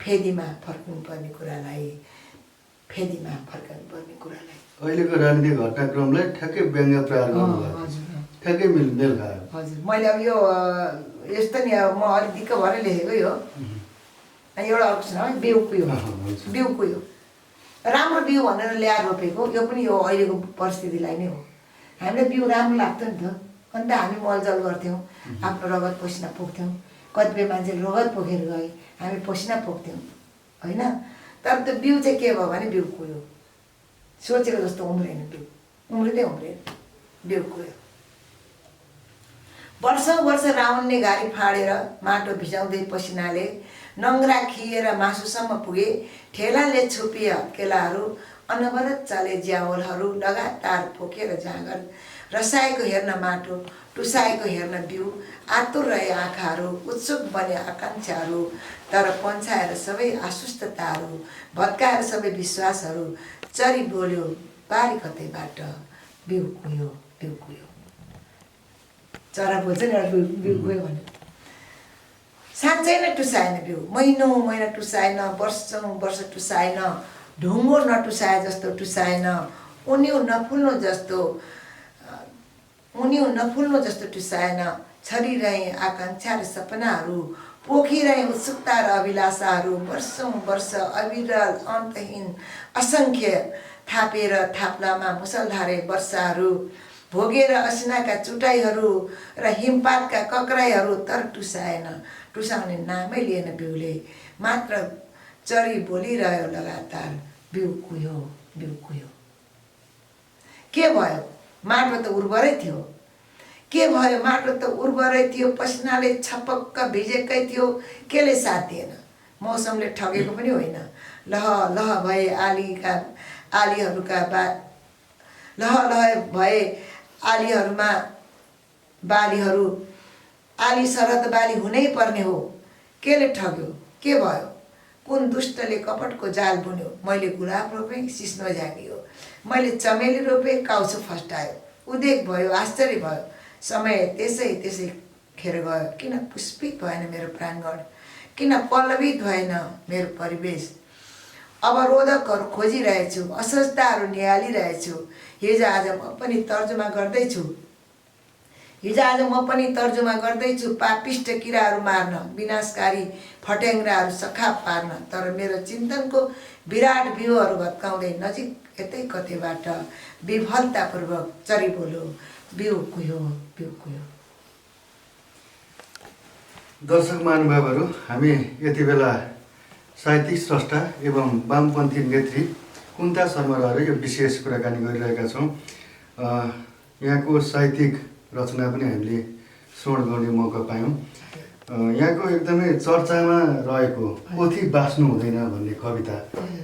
फेदीमा फर्कनुपर्ने कुरालाई। अहिलेको राजनीतिक घटनाक्रमलाई ठ्याक्कै व्यङ्ग्य प्रहार गर्नुभयो, ठ्याक्कै मेल खायो। हजुर, मैले अब यो यस्तो नि अब म अलिक दिक्क भएर लेखेको यो एउटा अर्को छ है, बिउको यो राम्रो बिउ भनेर ल्याएर रोपेको, यो पनि यो अहिलेको परिस्थितिलाई नै हो। हामीलाई बिउ राम्रो लाग्थ्यो नि त, अन्त हामी मलजल गर्थ्यौँ, आफ्नो रगत पसिना पोख्थ्यौँ। कतिपय मान्छेले रगत पोखेर गए, हामी पसिना पोख्थ्यौँ होइन। तर त्यो बिउ चाहिँ के भयो भने बिउ कुयो, सोचेको जस्तो उम्रेन, बिउ उम्रेन, बिउ कुयो। वर्ष राउन्ने गाडी फाडेर माटो भिजाउँदै पसिनाले नङ्ग्रा खिएर मासुसम्म पुगे। ठेलाले छुपिए हत्केलाहरू, अनवरत चले ज्यावलहरू, लगातार पोखेर जाँगर रसाएको हेर्न माटो, टुसाएको हेर्न बिउ। आतुर रहे आँखाहरू, उत्सुक बने आकाङ्क्षाहरू, तर पन्छाएर सबै आश्वस्तताहरू, भत्काएर सबै विश्वासहरू। चरी बोल्यो बारी कतैबाट, बिउ कुयो, बिउ कुयो। चरा बोल्छ नि बिउ कुयो भने। साँच्चै नै टुसाएन बिउ, महिना टुसाएन, वर्ष टुसाएन, ढुङ्गो नटुसाए जस्तो टुसाएन, उन्यु नफुल्नु जस्तो टुसाएन। छरिरहे आकाङ्क्षा र सपनाहरू, पोखिरहे उत्सुकता र अभिलाषाहरू। वर्ष अविरल अन्तहीन असङ्ख्य थापेर थाप्लामा मुसलधारे वर्षाहरू, भोगेर असिनाका चुटाइहरू र हिमपातका कक्राइहरू, तर टुसाउने नामै लिएन बिउले। मात्र चरी बोलिरह्यो लगातार, बिउ कुयो, बिउ कुयो। के भयो? माटो त उर्वरै थियो। के भयो? माटो त उर्वरै थियो, पसिनाले छपक्क भिजेकै थियो। केले साथ दिएन? मौसमले ठगेको पनि होइन। लह लह भए आलीहरूमा बालीहरू, आली शरद बाली हुनै पर्ने हो। केले ठग्यो? के भयो? कुन दुष्टले कपटको जाल बुन्यो? मैले गुलाब रोपेँ, सिस्नो जागियो। मैले चमेली रोपेँ, काउसो फस्टायो। उदेक भयो, आश्चर्य भयो। समय त्यसै खेर गयो। किन पुष्पित भएन मेरो प्राङ्गण? किन पल्लवित भएन मेरो परिवेश? अवरोधकहरू खोजिरहेछु, असहजताहरू निहालिरहेछु। हिजो आज म पनि तर्जुमा गर्दैछु पापिष्ट किराहरू मार्न, विनाशकारी फट्याङ्ग्राहरू सखाप पार्न। तर मेरो चिन्तनको विराट बिउहरू भत्काउँदै नजिक यतै कतैबाट विफलतापूर्वक चरी बोल्यो, बिउ कुयो, बिउ कुयो। दर्शक महानुभावहरू, हामी यति बेला साहित्यिक स्रष्टा एवं वामपन्थी नेत्री कुन्ता शर्मा रहेर यो विशेष कुराकानी गरिरहेका छौँ। यहाँको साहित्यिक रचना पनि हामीले श्रवण गर्ने मौका पायौँ। यहाँको एकदमै चर्चामा रहेको पोथी बाँच्नु हुँदैन भन्ने कविता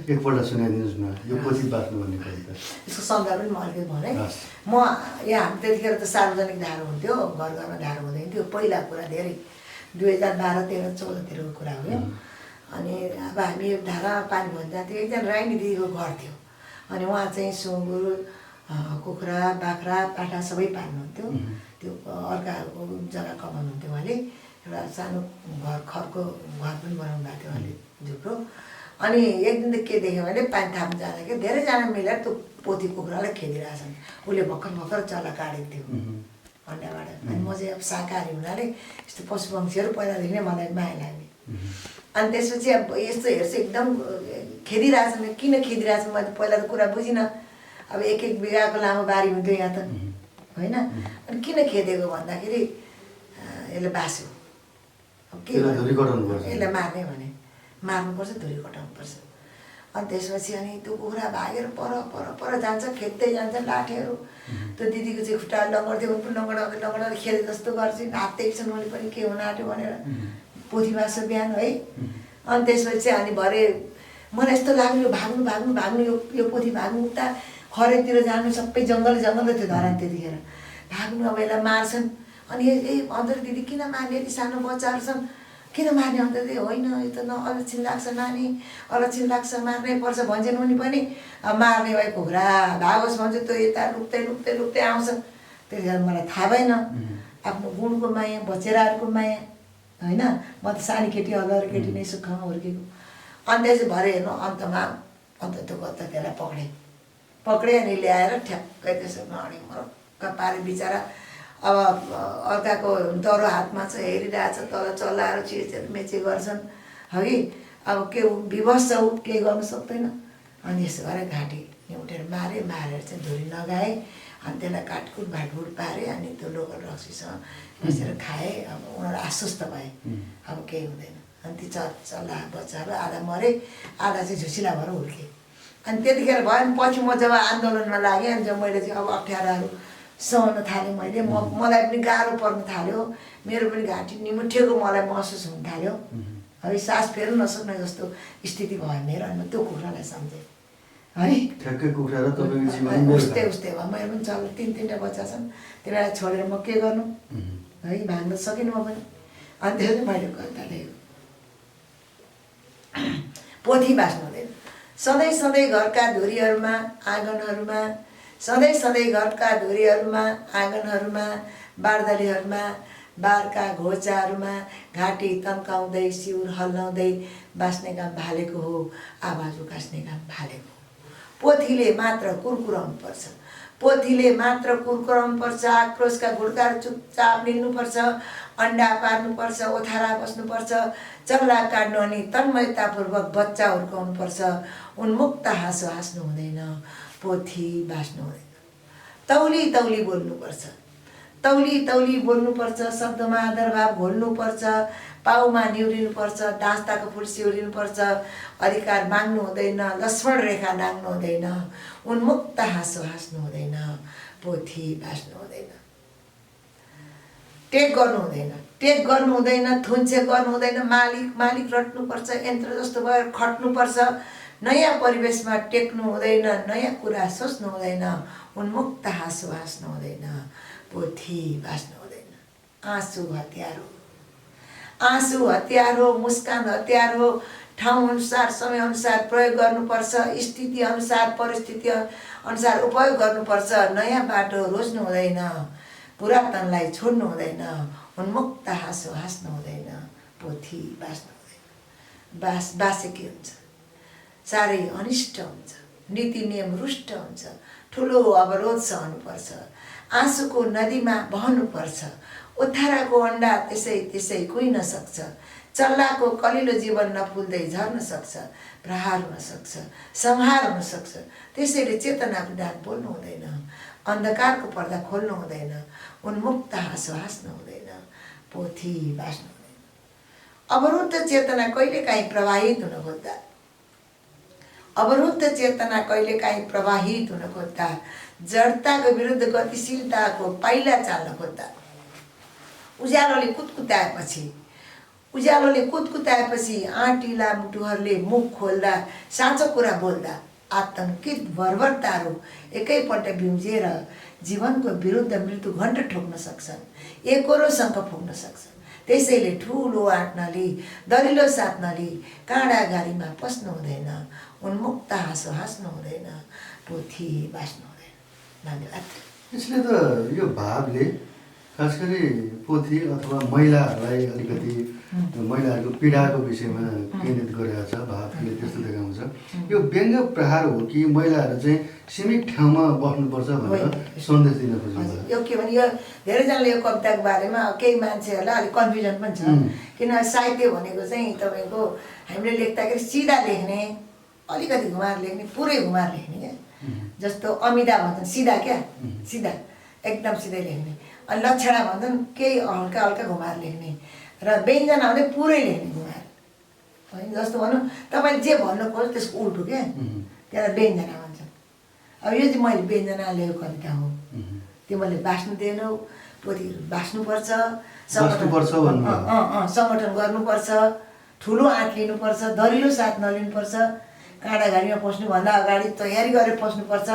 एकपल्ट सुनाइदिनुहोस् न। यो पोथी बाँच्नु भन्ने कविता, यसको शब्द पनि म अलिकति भने। म यहाँ हामी त्यतिखेर त सार्वजनिक धारो हुन्थ्यो, घर घरमा धारो हुँदैन थियो। पहिला कुरा धेरै 2012, 13, 14तिरको कुरा हो यो। अनि अब हामी धारा पानी भन्छ जान्थ्यो। एकजना राइनी दिदीको घर थियो, अनि उहाँ चाहिँ सुँगुर, कुखुरा, बाख्रा, पाठा सबै पाल्नुहुन्थ्यो। त्यो अर्काहरूको जग्गा कमाउनुहुन्थ्यो उहाँले। एउटा सानो घर, खरको घर पनि बनाउनु भएको थियो उहाँले, झुप्रो। अनि एक दिन त के देख्यो भने पानी थाप्नु जाँदाखेरि धेरैजना मिलेर त्यो पोथी कुखुरालाई खेदिरहेछन्। उसले भर्खर चल्ला काटेको थियो अन्डाबाट। अनि म चाहिँ अब शाकाहारी हुनाले यस्तो पशुपक्षीहरू पहिलादेखि नै मलाई माया लाग्ने। अनि त्यसपछि अब यस्तो हेर्छु एकदम खेदिरहेछन्। किन खेदिरहेछन् मैले पहिला त कुरा बुझिनँ। अब 1-1 बिघाको लामो बारी हुन्थ्यो यहाँ त होइन। अनि किन खेदेको भन्दाखेरि यसले बास्यो, अब के यसलाई मार्ने भने मार्नुपर्छ, धुरी कटाउनुपर्छ। अनि त्यसपछि अनि त्यो कुखुरा भागेर पर जान्छ, खेद्दै जान्छ लाठेहरू। त्यो दिदीको चाहिँ खुट्टा लङ्गड्थ्यो, पनि लङ्गडा खेले जस्तो गर्छ। हात एकछिन मैले पनि के हुन आँट्यो भनेर पोथी बाँच्छ बिहान है। अनि त्यसपछि अनि भरे मलाई यस्तो लाग्यो भाग्नु यो पोथी भाग्नु उता खरेतिर जानु, सबै जङ्गल थियो धरान त्यतिखेर। भाग्नु अब यसलाई मार्छन्। अनि ए अन्तर दिदी किन मार्ने, यति सानो बच्चाहरू छन्, किन मार्ने अन्त चाहिँ होइन यो त अलक्षिण लाग्छ मार्ने अलक्षिण लाग्छ मार्नै पर्छ भन्छन् उनी पनि अब मार्ने भए कुखुरा भागोस् भन्छ त्यो यता लुक्दै लुक्दै लुक्दै आउँछ। त्यतिखेर मलाई थाहा भएन आफ्नो गुणको माया बचेराहरूको माया होइन। म त सानी केटी अरू केटी नै सुखमा हुर्केको। अन्त चाहिँ भरे हेर्नु अन्तमा अन्त त्यो गत्ता त्यसलाई पक्रे अनि ल्याएर ठ्याक्कै त्यसो अडिङ मरक्क पारे बिचरा। अब अर्काको डह्रो हातमा छ हेरिरहेछ तल चल्लाएर चिजहरू मेचे गर्छन् हगि। अब के विवश छ ऊ केही गर्नु सक्दैन। अनि यसो गरेर घाँटी उठेर मारेर चाहिँ धुरी लगाएँ। अनि त्यसलाई काटकुट भाटभुट पारेँ। अनि त्यो लोकल रक्सीसँग मिसेर खाएँ। अब उनीहरू आश्वस्त भए अब केही हुँदैन। अनि ती चल्ला बच्चाहरू आधा मरे आधा चाहिँ झुसिला भएर हुर्के। अनि त्यतिखेर भयो नि पछि म जब आन्दोलनमा लागेँ अनि जब मैले चाहिँ अब अप्ठ्याराहरू सहन थालेँ मैले मलाई पनि गाह्रो पर्न थाल्यो। मेरो पनि घाँटी निमुठेको मलाई महसुस हुन थाल्यो। है सास फेर्नु नसक्ने जस्तो स्थिति भयो मेरो। अनि म त्यो कुखुरालाई सम्झेँ है ठ्याक्कै कुखुरा र तपाईँको जीवन उस्तै भयो। मेरो पनि चल्ला 3-3टा बच्चा छन्। त्यसलाई छोडेर म के गर्नु है भाग्न सकिनँ म पनि। अनि त्यो चाहिँ मैले कविता लेखेको पोथी बाँच्नु हुँदैन। सधैँ सधैँ घरका धुरीहरूमा आँगनहरूमा सधैँ सधैँ घरका धुरीहरूमा आँगनहरूमा बारदलीहरूमा बारका घोचाहरूमा घाँटी तन्काउँदै सिउर हल्लाउँदै बाँच्ने काम भालेको हो आवाज उकास्ने काम भालेको हो। पोथीले मात्र कुरकुराउनुपर्छ। पोथीले मात्र कुरकुराउनुपर्छ। आक्रोशका घुड्काहरू चुपचाप निल्नुपर्छ। अन्डा पार्नुपर्छ। ओथारा बस्नुपर्छ। चल्ला काट्नु अनि तन्मयतापूर्वक बच्चा हुर्काउनुपर्छ। उन्मुक्त हाँसो हाँस्नु हुँदैन। पोथी बाँच्नु हुँदैन। तौली तौली बोल्नुपर्छ। तौली तौली बोल्नुपर्छ। शब्दमा आदरभाव घोल्नुपर्छ। पाउमा निहुरिनुपर्छ। दास्ताको फुल सिउरिनुपर्छ। अधिकार माग्नु हुँदैन। लक्ष्मण रेखा नाग्नु हुँदैन। उन्मुक्त हाँसो हाँस्नु हुँदैन। पोथी बाँच्नु हुँदैन। टेक गर्नु हुँदैन। टेक गर्नु हुँदैन। थुन्से गर्नु हुँदैन। मालिक रट्नुपर्छ। यन्त्र जस्तो भएर खट्नुपर्छ। नयाँ परिवेशमा टेक्नु हुँदैन। नयाँ कुरा सोच्नु हुँदैन। उन्मुक्त हाँसो हाँस्नु हुँदैन। पोथी बाँच्नु हुँदैन। आँसु हतियार हो। आँसु हतियार हो। मुस्कान हतियार हो। ठाउँ अनुसार समय अनुसार प्रयोग गर्नुपर्छ। स्थिति अनुसार परिस्थिति अनुसार उपयोग गर्नुपर्छ। नयाँ बाटो रोज्नु हुँदैन। पुरातनलाई छोड्नु हुँदैन। उन्मुक्त हाँसो हाँस्नु हुँदैन। पोथी बाँच्नु हुँदैन। बाँचे के हुन्छ साह्रै अनिष्ट हुन्छ। नीति नियम रुष्ट हुन्छ। ठुलो अवरोध सहनुपर्छ। आँसुको नदीमा बहनुपर्छ। ओथाराको अन्डा त्यसै कुहिन सक्छ। चल्लाको कलिलो जीवन नफुल्दै झर्न सक्छ। प्रहार हुन सक्छ। संहार हुन सक्छ। त्यसैले चेतनाको डाक बोल्नु हुँदैन। अन्धकारको पर्दा खोल्नु हुँदैन। उन्मुक्त हाँसो हाँस्नु हुँदैन। पोथी बाँच्नु हुँदैन। अवरुद्ध चेतना कहिलेकाहीँ प्रवाहित हुन खोज्दा जडताको विरुद्ध गतिशीलताको पाइला चाल्न खोज्दा उज्यालोले कुतकुताएपछि आँटिला मुटुहरूले मुख खोल्दा साँचो कुरा बोल्दा आतंकित बर्बरताहरू एकैपल्ट बिउजिएर जीवनको विरुद्ध मृत्यु घण्ट ठोक्न सक्छन्। एकोरो शङ्ख फुक्न सक्छन्। त्यसैले ठुलो आँट नली दरिलो साथ नली काँडा गाडीमा पस्नु हुँदैन। उन्मुक्त हाँसो हाँस्नु हुँदैन। पोथी बाँच्नु हुँदैन। धन्यवाद। यसले त यो भावले खास गरी पोथी अथवा महिलाहरूलाई अलिकति महिलाहरूको पीडाको विषयमा केन्द्रित गरेको छ। भावले त्यस्तो देखाउँछ। यो व्यङ्ग प्रहार हो कि महिलाहरू चाहिँ सीमित ठाउँमा बस्नुपर्छ भनेर सन्देश दिन खोजेको? यो के भने यो धेरैजनाले यो कविताको बारेमा केही मान्छेहरूलाई अलिक कन्फ्युजन पनि छ। किन साहित्य भनेको चाहिँ तपाईँको हामीले लेख्दाखेरि सिधा लेख्ने अलिकति घुमाएर लेख्ने पुरै घुमाएर लेख्ने क्या। जस्तो अमिता भन्छन् सिधा क्या सिधा एकदम सिधै लेख्ने। अनि लक्षणा भन्छन् केही हल्का हल्का घुमाएर लेख्ने र व्यञ्जना हुँदै पुरै लेख्ने घुमाएर होइन। जस्तो भनौँ तपाईँले जे भन्नु खोज्छ त्यसको उल्टो क्या त्यसलाई व्यञ्जना भन्छन्। अब यो चाहिँ मैले व्यञ्जना लेखेको कविता हो। त्यो मैले बाँच्नु दिएनौ। पोथीहरू बाँच्नुपर्छ। सङ्गठन गर्नुपर्छ। ठुलो आँट लिनुपर्छ। दरिलो साथ नलिनुपर्छ। काँडा घारीमा पस्नुभन्दा अगाडि तयारी गरेर पस्नुपर्छ।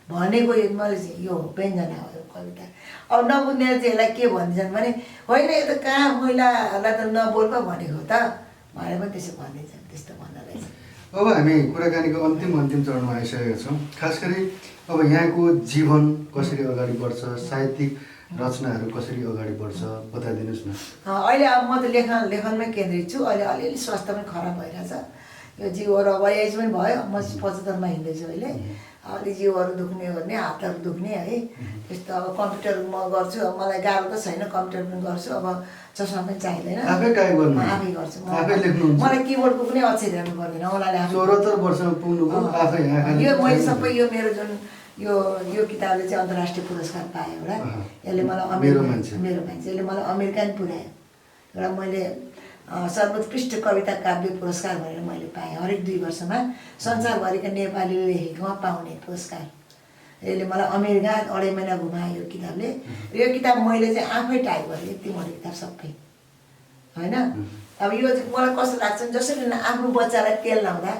भनेको मैले चाहिँ यो व्यञ्जना हो यो कविता। अब नबुझ्नेले चाहिँ यसलाई के भनिदिन्छन् भने होइन यो त कहाँ महिलाहरूलाई त नबोल पो भनेको त भनेर पनि त्यसो भनिदिन्छन्। त्यस्तो भन्दा रहेछ। अब हामी कुराकानीको अन्तिम चरणमा आइसकेका छौँ। खास गरी अब यहाँको जीवन कसरी अगाडि बढ्छ, साहित्यिक रचनाहरू कसरी अगाडि बढ्छ बताइदिनुहोस् न। अहिले अब म त लेखनमै केन्द्रित छु। अहिले अलिअलि स्वास्थ्य पनि खराब भइरहेछ। यो जिउहरू अब एज पनि भयो, म 75मा हिँड्दैछु अहिले। अलि जिउहरू दुख्ने गर्ने, हातहरू दुख्ने है त्यस्तो। अब कम्प्युटर म गर्छु, अब मलाई गाह्रो त छैन, कम्प्युटर पनि गर्छु। अब चस्मा पनि चाहिँदैन, आफै टाइप गर्नु, आफै गर्छु। आफै लेख्नुहुन्छ। मलाई किबोर्डको कुनै अक्षर हेर्नु पर्दैन, मलाई आफै। 74 वर्षमा पुग्नुभयो आफै आँखाले। यो मैले सबै यो मेरो जुन यो किताबले चाहिँ अन्तर्राष्ट्रिय पुरस्कार पायो एउटा। यसले मलाई मेरो मान्छे यसले मलाई अमेरिका पनि पुर्यायो। एउटा मैले सर्वोत्कृष्ट कविता काव्य पुरस्कार भनेर मैले पाएँ। हरेक 2 वर्षमा संसारभरिका नेपालीले लेखेकोमा पाउने पुरस्कार। यसले मलाई अमेरिका 2.5 महिना घुमायो यो किताबले। यो किताब मैले चाहिँ आफै टाइप गरेँ, यति मोटो किताब सबै होइन। अब यो चाहिँ मलाई कस्तो लाग्छ जसरी आफ्नो बच्चालाई तेल लाउँदा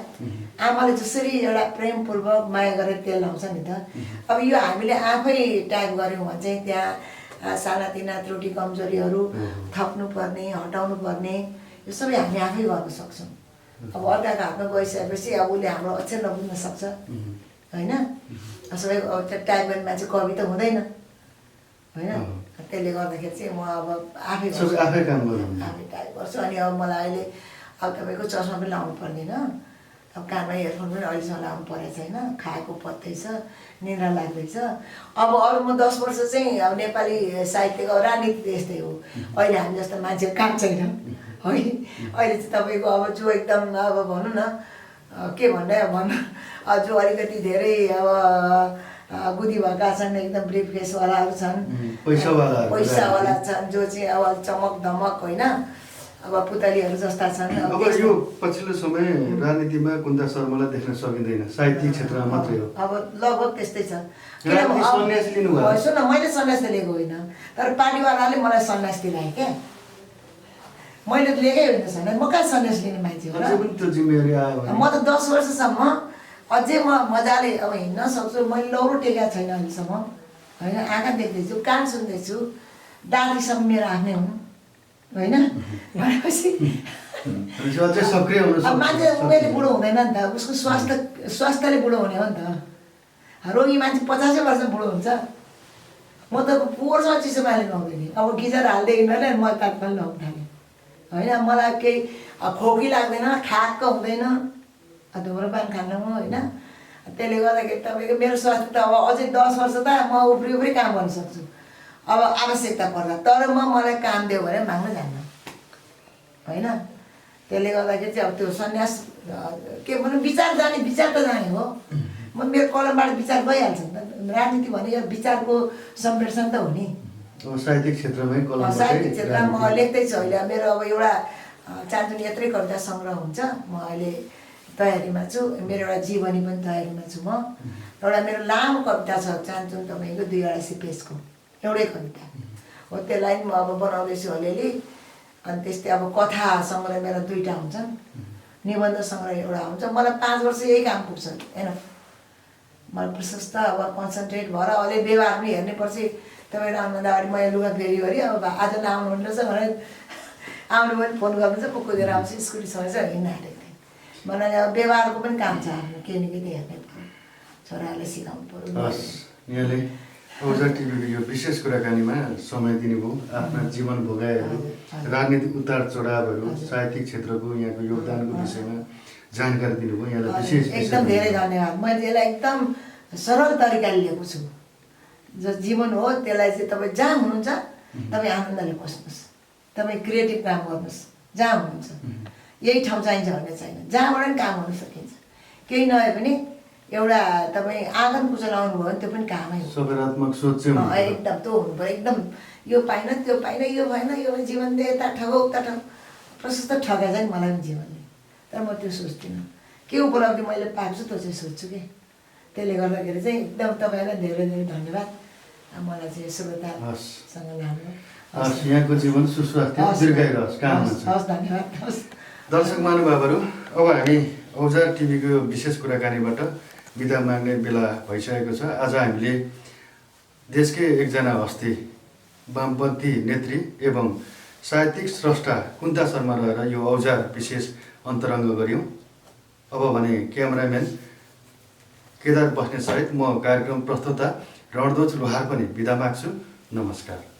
आमाले जसरी एउटा प्रेमपूर्वक माया गरेर तेल लाउँछ नि त। अब यो हामीले आफै टाइप गऱ्यौँ भने चाहिँ त्यहाँ सानातिना त्रुटि कमजोरीहरू थप्नुपर्ने, हटाउनु पर्ने, यो सबै हामी आफै गर्न सक्छौँ। अब अर्काको हातमा गइसकेपछि अब उसले हाम्रो अक्षर नबुझ्न सक्छ होइन। सबै टाइप गर्ने मान्छे कवि त हुँदैन होइन। त्यसले गर्दाखेरि चाहिँ म अब आफै टाइप गर्छु। अनि अब मलाई अहिले अब तपाईँको चस्मा पनि लाउनु पर्दैन, अब कानमा इयरफोन पनि अहिलेसम्म लाउनु परेको छैन, खाएको पत्तै छ, निद्रा लाग्दैछ। अब अरू म 10 वर्ष चाहिँ अब नेपाली साहित्यको राजनीति त्यस्तै हो। अहिले हामी जस्तो मान्छे काम छैन है। अहिले चाहिँ तपाईँको अब जो एकदम अब भनौँ न के भन्नु जो अलिकति धेरै अब बुद्धि भएका छन्, एकदम ब्रिफ केसवालाहरू छन्, पैसावाला छन्, जो चाहिँ अब चमक धमक होइन, अब पुतलीहरू जस्ता छन्। अब यो पछिल्लो समय राजनीतिमा कुन्ता शर्मालाई देख्न सकिँदैन, साहित्यिक क्षेत्रमा मात्रै हो। अब लगभग त्यस्तै छ। सन्यास लिनुभयो। सुन मैले सन्यास त लिएको होइन, तर पार्टीवालाले मलाई सन्यास दिलाए क्या। मैले त लिएकै होइन सन्यास, म कहाँ सन्यास लिने मान्छे हो र। म त 10 वर्षसम्म अझै म मजाले अब हिँड्न सक्छु। मैले लौरो टेकेको छैन अहिलेसम्म होइन। आँखा देख्दैछु, कान सुन्दैछु, दाँतीसम्म मेरो आफ्नै हुन् होइन। भनेपछि अब मान्छे उमेरले बुढो हुँदैन नि त, उसको स्वास्थ्यले बुढो हुने हो नि त। रोगी मान्छे 50 वर्ष बुढो हुन्छ। म त पोहोरसम्म चिसो पानी नुहाउँदैन। अब गिजर हाल्दैदेखि मैले म तात्काल नुहाउनु थालेँ होइन। मलाई केही खोकी लाग्दैन, खाक्क हुँदैन, धुम्रपान खान्न म होइन। त्यसले गर्दाखेरि तपाईँको मेरो स्वास्थ्य त अब अझै 10 वर्ष त म उफ्री काम गर्न सक्छु अब आवश्यकता पर्दा। तर मलाई काम दियो भने माग्न जान्न होइन। त्यसले गर्दाखेरि चाहिँ अब त्यो सन्यास के भनौँ, विचार त जाने हो। म मेरो कलमबाट विचार गइहाल्छ नि त। राजनीति भने यो विचारको सम्प्रेषण त हो नि। साहित्यिक क्षेत्रमा म लेख्दैछु अहिले। मेरो अब एउटा चान्चुन यत्रै कविता सङ्ग्रह हुन्छ, म अहिले तयारीमा छु। मेरो एउटा जीवनी पनि तयारीमा छु। म एउटा मेरो लामो कविता छ चान्चुन तपाईँको 280 पेजको एउटै कविता हो। त्यसलाई म अब बनाउँदैछु अलिअलि। अनि त्यस्तै अब कथा सङ्ग्रह मेरा 2टा हुन्छन्, निबन्ध सङ्ग्रह एउटा हुन्छ। मलाई 5 वर्ष यही काम पुग्छ होइन। मलाई प्रशस्त अब कन्सन्ट्रेट भएर अहिले व्यवहार पनि हेर्नुपर्छ। तपाईँहरू आउनुभन्दा अगाडि मैले लुगा फेरि गरी अब आज नआउनु रहेछ भनेर आउनु पनि फोन गर्नुहुन्छ, म कुदेर आउँछु, स्कुटी सकेछ हिँड्न हालेको थिएँ। मलाई अब व्यवहारको पनि काम छ आफ्नो, केही न केही हेर्नै पऱ्यो, छोराहरूलाई सिकाउनु पऱ्यो। यहाँले ओजा टिभीको यो विशेष कुराकानीमा समय दिनुभयो, आफ्ना जीवन भोगाइहरू, राजनीतिक उतार चढावहरू, साहित्यिक क्षेत्रको यहाँको योगदानको विषयमा जानकारी दिनुभयो। यहाँलाई विशेष एकदम धेरै धन्यवाद। मैले यसलाई एकदम सरल तरिकाले लिएको छु। जो जीवन हो त्यसलाई चाहिँ तपाईँ जहाँ हुनुहुन्छ तपाईँ आनन्दले बस्नुहोस्, तपाईँ क्रिएटिभ काम गर्नुहोस्। जहाँ हुनुहुन्छ यही ठाउँ चाहिन्छ भन्ने छैन, जहाँबाट पनि काम गर्न सकिन्छ। केही नभए पनि एउटा तपाईँ आँगन कुचलाउनु भयो भने त्यो पनि कामै हो। सकारात्मक सोच चाहिँ एकदम त्यो हुनु पऱ्यो। एकदम यो पाइन त्यो पाइन, यो भएन, यो जीवन दे यता ठगौ उता ठग, प्रशस्त ठगाएछ नि मलाई पनि जीवनले। तर म त्यो सोच्दिनँ, के उपलब्धि मैले पाएको छु त्यो चाहिँ सोध्छु कि। त्यसले गर्दाखेरि चाहिँ एकदम तपाईँलाई धेरै धेरै धन्यवाद। मलाई चाहिँ श्रोतासँग लानु। यहाँको जीवन सुस्वास्थ्य दीर्घायु रहोस्, कामना छ। हस्, धन्यवाद। हस्। दर्शक महानुभावहरू, अब हामी औजार टिभीको विशेष कुराकानीबाट बिदा माग्ने बेला भइसकेको छ। आज हामीले देशकै एकजना हस्ती वामपन्थी नेत्री एवं साहित्यिक स्रष्टा कुन्ता शर्मा रहेर यो औजार विशेष अन्तरङ्ग गऱ्यौँ। अब भने क्यामेराम्यान केदार बस्नेतसहित म कार्यक्रम प्रस्तुता रणध्वज लोहार पनि बिदा माग्छु। नमस्कार।